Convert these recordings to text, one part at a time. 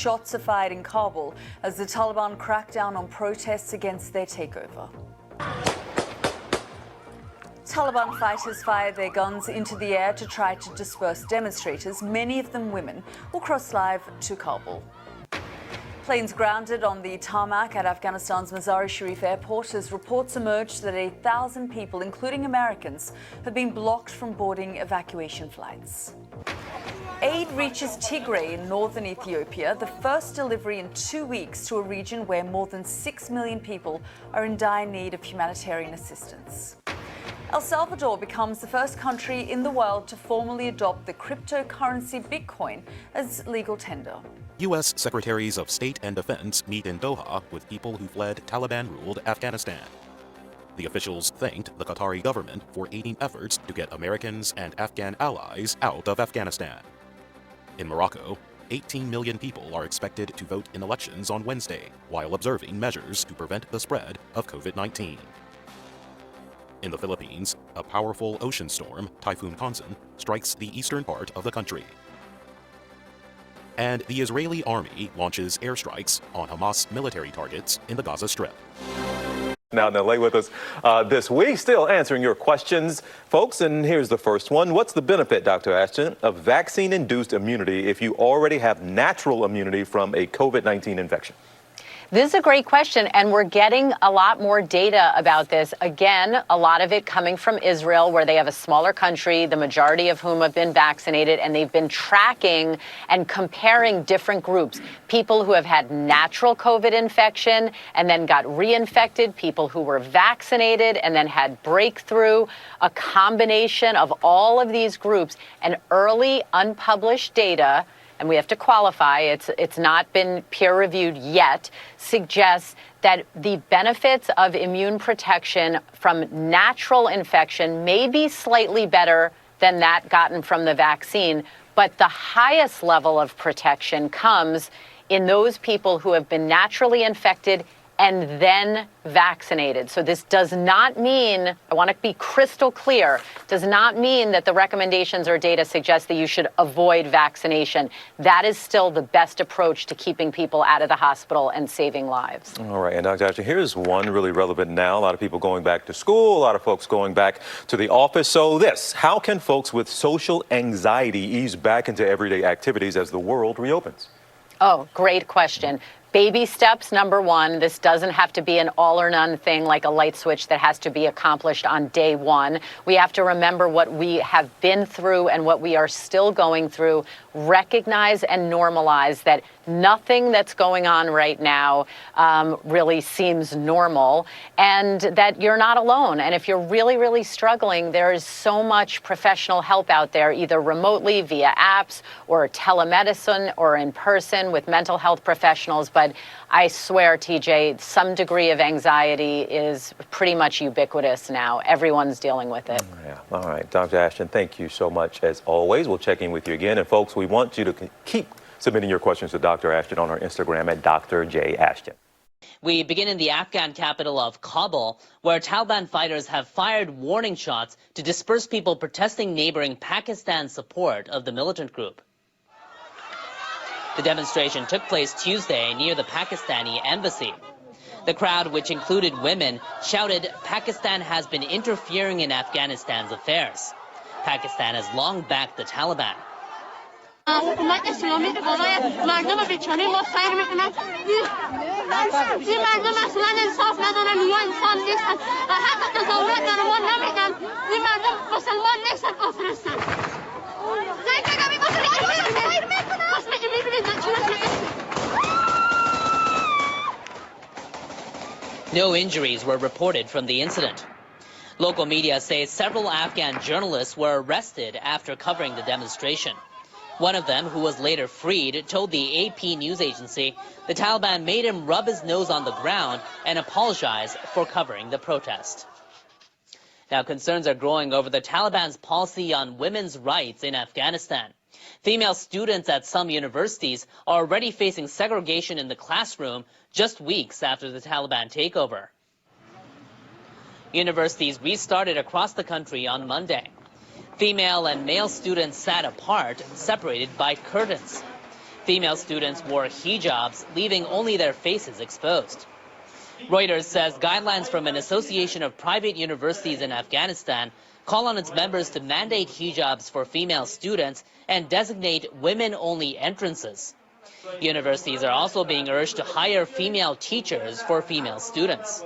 shots are fired in Kabul as the Taliban crack down on protests against their takeover. Taliban fighters fired their guns into the air to try to disperse demonstrators, many of them women, who crossed live to Kabul. Planes grounded on the tarmac at Afghanistan's Mazar-e-Sharif airport as reports emerged that 1,000 people, including Americans, have been blocked from boarding evacuation flights. Aid reaches Tigray in northern Ethiopia, the first delivery in 2 weeks to a region where more than 6 million people are in dire need of humanitarian assistance. El Salvador becomes the first country in the world to formally adopt the cryptocurrency Bitcoin as legal tender. U.S. Secretaries of State and Defense meet in Doha with people who fled Taliban-ruled Afghanistan. The officials thanked the Qatari government for aiding efforts to get Americans and Afghan allies out of Afghanistan. In Morocco, 18 million people are expected to vote in elections on Wednesday, while observing measures to prevent the spread of COVID-19. In the Philippines, a powerful ocean storm, Typhoon Khansan, strikes the eastern part of the country. And the Israeli army launches airstrikes on Hamas military targets in the Gaza Strip. Now in LA with us this week, still answering your questions, folks, and here's the first one. What's the benefit, Dr. Ashton, of vaccine-induced immunity if you already have natural immunity from a COVID-19 infection? This is a great question, and we're getting a lot more data about this. Again, a lot of it coming from Israel, where they have a smaller country, the majority of whom have been vaccinated, and they've been tracking and comparing different groups. People who have had natural COVID infection and then got reinfected, people who were vaccinated and then had breakthrough, a combination of all of these groups, and early unpublished data, and we have to qualify, it's not been peer-reviewed yet, suggests that the benefits of immune protection from natural infection may be slightly better than that gotten from the vaccine, but the highest level of protection comes in those people who have been naturally infected and then vaccinated. So this does not mean, I want to be crystal clear, does not mean that the recommendations or data suggest that you should avoid vaccination. That is still the best approach to keeping people out of the hospital and saving lives. All right, and Dr. Ashton, here's one really relevant now. A lot of people going back to school, a lot of folks going back to the office. So this, how can folks with social anxiety ease back into everyday activities as the world reopens? Oh, great question. Baby steps, number one. This doesn't have to be an all or none thing like a light switch that has to be accomplished on day one. We have to remember what we have been through and what we are still going through. Recognize and normalize that nothing that's going on right now really seems normal, and that you're not alone. And if you're really, really struggling, there is so much professional help out there, either remotely via apps or telemedicine or in person with mental health professionals. But I swear, TJ, some degree of anxiety is pretty much ubiquitous now. Everyone's dealing with it. Yeah. All right. Dr. Ashton, thank you so much as always. We'll check in with you again. And folks, we want you to keep submitting your questions to Dr. Ashton on our Instagram at Dr. J. Ashton. We begin in the Afghan capital of Kabul, where Taliban fighters have fired warning shots to disperse people protesting neighboring Pakistan's support of the militant group. The demonstration took place Tuesday near the Pakistani embassy. The crowd, which included women, shouted, "Pakistan has been interfering in Afghanistan's affairs." Pakistan has long backed the Taliban. No injuries were reported from the incident. Local media say several Afghan journalists were arrested after covering the demonstration. One of them, who was later freed, told the AP news agency the Taliban made him rub his nose on the ground and apologize for covering the protest. Now, concerns are growing over the Taliban's policy on women's rights in Afghanistan. Female students at some universities are already facing segregation in the classroom just weeks after the Taliban takeover. Universities restarted across the country on Monday. Female and male students sat apart, separated by curtains. Female students wore hijabs, leaving only their faces exposed. Reuters says guidelines from an association of private universities in Afghanistan call on its members to mandate hijabs for female students and designate women-only entrances. Universities are also being urged to hire female teachers for female students.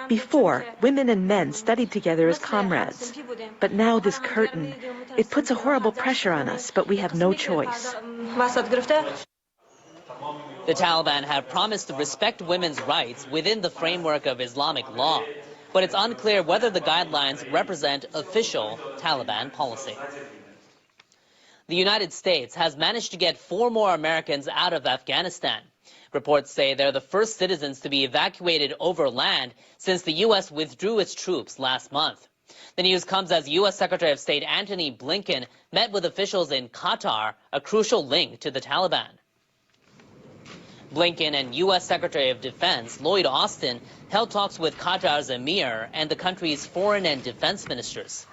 Before, women and men studied together as comrades. But now this curtain, it puts a horrible pressure on us, but we have no choice. The Taliban have promised to respect women's rights within the framework of Islamic law, but it's unclear whether the guidelines represent official Taliban policy. The United States has managed to get 4 more Americans out of Afghanistan. Reports say they're the first citizens to be evacuated over land since the U.S. withdrew its troops last month. The news comes as U.S. Secretary of State Antony Blinken met with officials in Qatar, a crucial link to the Taliban. Blinken and U.S. Secretary of Defense Lloyd Austin held talks with Qatar's emir and the country's foreign and defense ministers.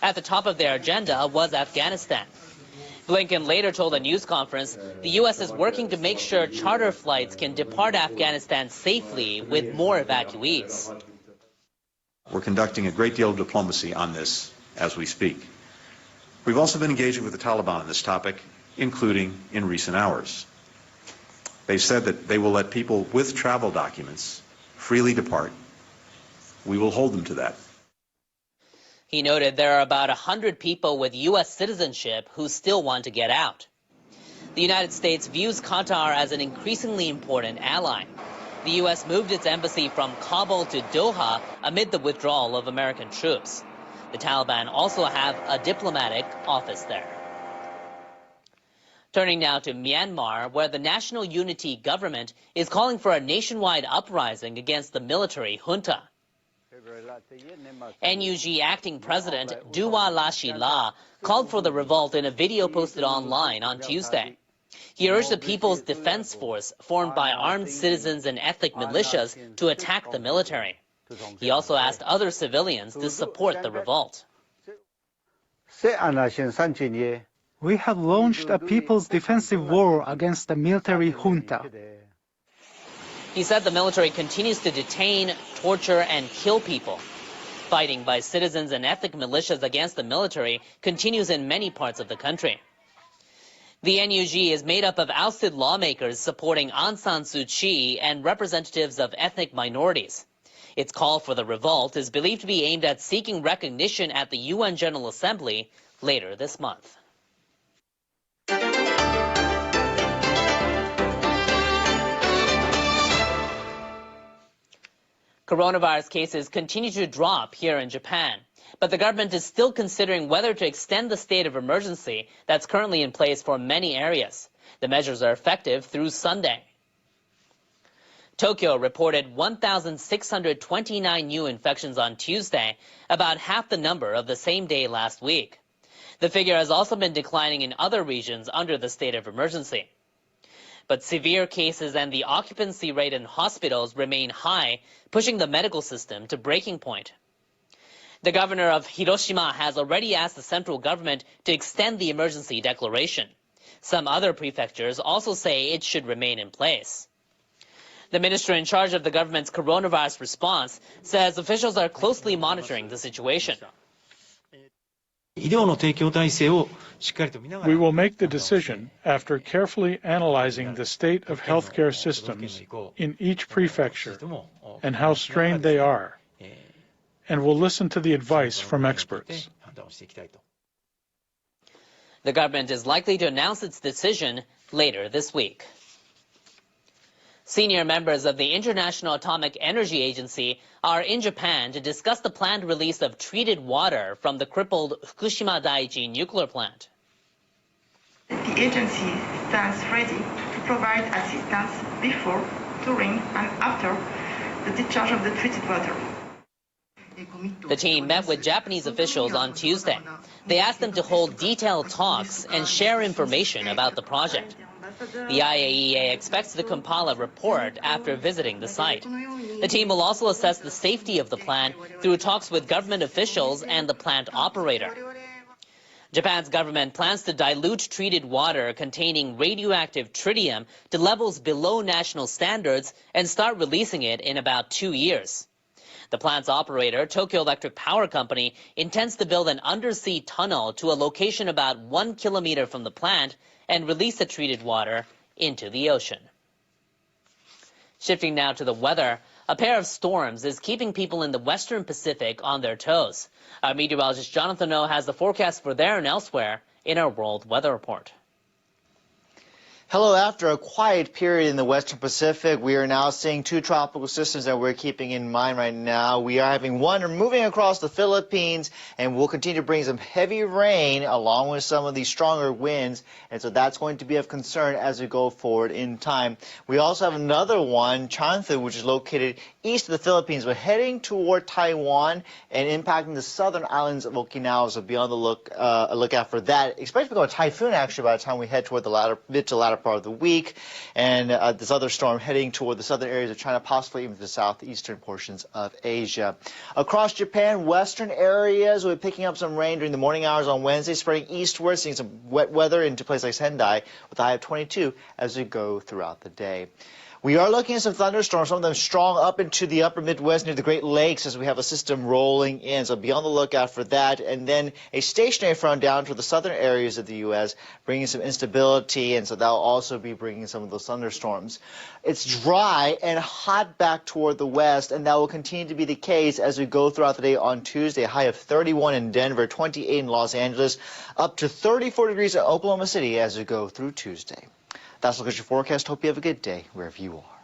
At the top of their agenda was Afghanistan. Blinken later told a news conference the U.S. is working to make sure charter flights can depart Afghanistan safely with more evacuees. We're conducting a great deal of diplomacy on this as we speak. We've also been engaging with the Taliban on this topic, including in recent hours. They've said that they will let people with travel documents freely depart. We will hold them to that. He noted there are about 100 people with U.S. citizenship who still want to get out. The United States views Qatar as an increasingly important ally. The U.S. moved its embassy from Kabul to Doha amid the withdrawal of American troops. The Taliban also have a diplomatic office there. Turning now to Myanmar, where the National Unity Government is calling for a nationwide uprising against the military junta. NUG acting president Duwa Lashila called for the revolt in a video posted online on Tuesday. He urged the People's Defense Force, formed by armed citizens and ethnic militias, to attack the military. He also asked other civilians to support the revolt. We have launched a people's defensive war against the military junta. He said the military continues to detain, torture, and kill people. Fighting by citizens and ethnic militias against the military continues in many parts of the country. The NUG is made up of ousted lawmakers supporting Aung San Suu Kyi and representatives of ethnic minorities. Its call for the revolt is believed to be aimed at seeking recognition at the UN General Assembly later this month. Coronavirus cases continue to drop here in Japan, but the government is still considering whether to extend the state of emergency that's currently in place for many areas. The measures are effective through Sunday. Tokyo reported 1,629 new infections on Tuesday, about half the number of the same day last week. The figure has also been declining in other regions under the state of emergency. But severe cases and the occupancy rate in hospitals remain high, pushing the medical system to breaking point. The governor of Hiroshima has already asked the central government to extend the emergency declaration. Some other prefectures also say it should remain in place. The minister in charge of the government's coronavirus response says officials are closely monitoring the situation. We will make the decision after carefully analyzing the state of healthcare systems in each prefecture and how strained they are, and will listen to the advice from experts. The government is likely to announce its decision later this week. Senior members of the International Atomic Energy Agency are in Japan to discuss the planned release of treated water from the crippled Fukushima Daiichi nuclear plant. The agency stands ready to provide assistance before, during, and after the discharge of the treated water. The team met with Japanese officials on Tuesday. They asked them to hold detailed talks and share information about the project. The IAEA expects to compile a report after visiting the site. The team will also assess the safety of the plant through talks with government officials and the plant operator. Japan's government plans to dilute treated water containing radioactive tritium to levels below national standards and start releasing it in about 2 years. The plant's operator, Tokyo Electric Power Company, intends to build an undersea tunnel to a location about 1 kilometer from the plant and release the treated water into the ocean. Shifting now to the weather, a pair of storms is keeping people in the western Pacific on their toes. Our meteorologist Jonathan Oh has the forecast for there and elsewhere in our World Weather Report. Hello. After a quiet period in the western Pacific, we are now seeing two tropical systems that we're keeping in mind right now. We are having one moving across the Philippines, and will continue to bring some heavy rain along with some of these stronger winds, and so that's going to be of concern as we go forward in time. We also have another one, Chanthu, which is located east of the Philippines, but heading toward Taiwan and impacting the southern islands of Okinawa. So be on the lookout for that. Expect to become a typhoon actually by the time we head toward the mid to latter part of the week, and this other storm heading toward the southern areas of China, possibly even the southeastern portions of Asia. Across Japan, western areas will be picking up some rain during the morning hours on Wednesday, spreading eastward, seeing some wet weather into places like Sendai with a high of 22 as we go throughout the day. We are looking at some thunderstorms, some of them strong up into the upper Midwest near the Great Lakes as we have a system rolling in. So be on the lookout for that. And then a stationary front down to the southern areas of the U.S., bringing some instability, and so that will also be bringing some of those thunderstorms. It's dry and hot back toward the west, and that will continue to be the case as we go throughout the day on Tuesday. A high of 31 in Denver, 28 in Los Angeles, up to 34 degrees in Oklahoma City as we go through Tuesday. That's a look at your forecast. Hope you have a good day wherever you are.